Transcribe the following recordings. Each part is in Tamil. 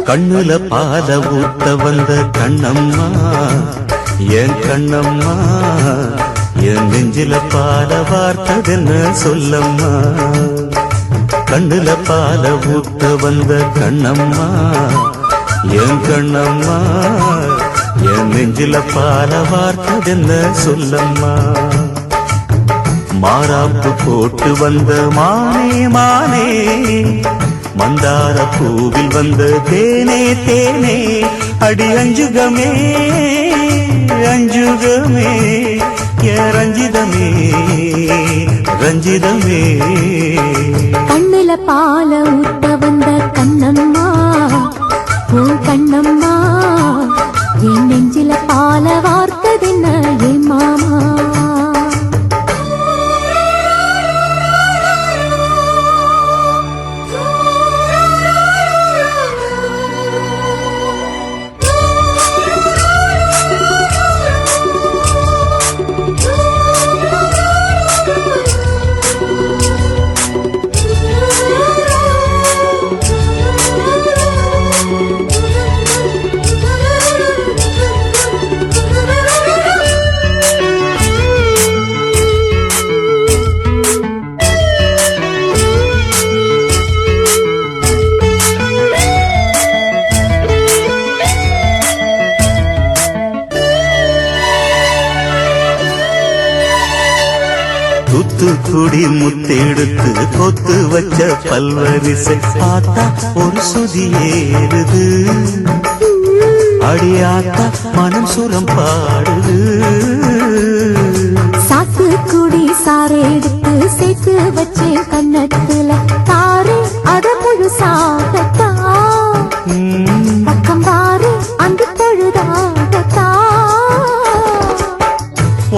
கண்ணுல பால ஊத்த வந்த கண்ணம்மா என் கண்ணம்மா என் நெஞ்சில பால வார்த்ததென்ன சொல்லம்மா கண்ணுல பால ஊத்த வந்த கண்ணம்மா என் கண்ணம்மா என் நெஞ்சில பால வார்த்ததென்ன சொல்லம்மா மாறாப்பு போட்டு வந்த மானே மானே மந்தார பூவில் வந்த தேனே தேனே அடி அஞ்சுகமே அஞ்சுகமே ஏ ரஞ்சிதமே ரஞ்சிதமே கண்ணுல பால ஊத்த வந்த கண்ணம்மா உன் கண்ணம்மா என் நெஞ்சில பால வார்த்ததென்ன ஏ மாமா தூத்துக்குடி முத்தெடுத்து கொத்து வச்ச பல்வரிசை பார்த்தா ஒரு சுதி ஏறுது அடியாத்தா மனம் சுரம் பாடுது சாத்துக்குடி சாரை எடுத்து சேர்த்து வச்சேன் கண்ணத்துல தாரு அத முழுசாகத்தா பக்கம் பாரு அந்த பொழுதாகத்தா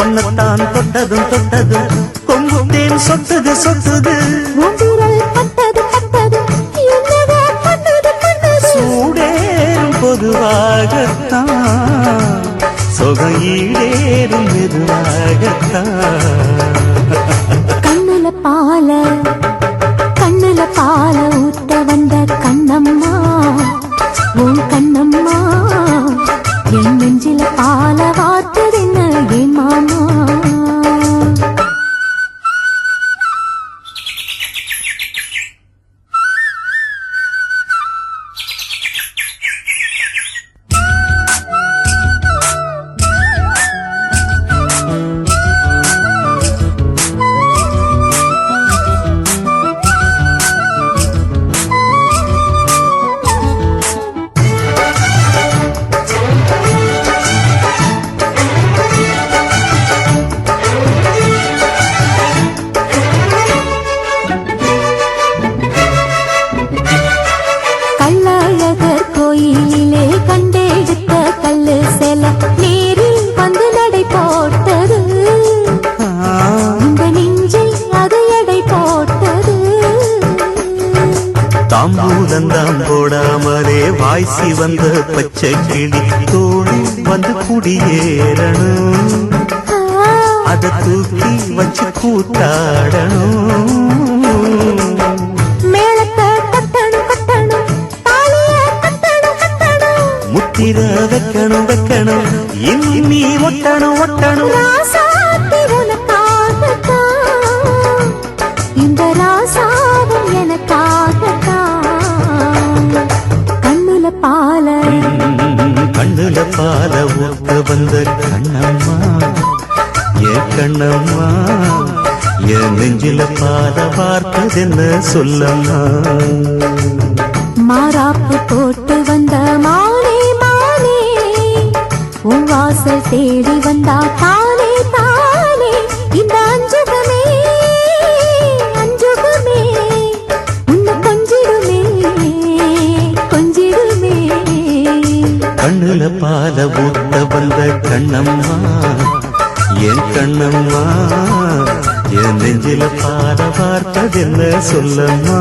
ஒன்னத்தான் தொட்டதும் தொட்டதும் கொஞ்சம் தேன் சொத்துது சொத்துது உதிரல் பட்டது பட்டது என்னவே பண்ணது பண்ணது சூடேறும் பொதுவாகத்தான் சொகம் ஈடேறும் மெதுவாகத்தான் கண்ணுல பால ஊத்த வந்த கண்ணம்மா உன் கண்ணம்மா என் நெஞ்சில பால வார்த்ததென்ன ஏ மாமா கோயிலே கண்டெடுத்த கல்லு செல நேரில் வந்து நடை போட்டது இந்த நெஞ்சில் அது எடை போட்டது தாம்பூலந்தாம் போடாமலே வாய்ச்சி வந்த பச்சை கிளி தோடு வந்து குடியேறணும் அத தூக்கி வச்சு கூத்தாடணும் முத்திர வைக்கணும் வைக்கணும் இன்னி ஒட்டணும் ஒட்டணும் இந்த ராசாவும் எனக்காகத்தான் கண்ணுல பால ஊத்த வந்த கண்ணம்மா என் கண்ணம்மா என் நெஞ்சில பால வார்த்ததென்ன சொல்லம்மா மாறாப்பு போட்டு வந்த மானே மானே உன் வாசல் தேடி வந்தா தானே தானே இந்த அஞ்சுகமே அஞ்சுகமே உன்னை கொஞ்சிடுமே கொஞ்சிடுமே கண்ணுல பால ஊத்த வந்த கண்ணம்மா என் கண்ணம்மா என் நெஞ்சில பால வார்த்ததென்ன சொல்லம்மா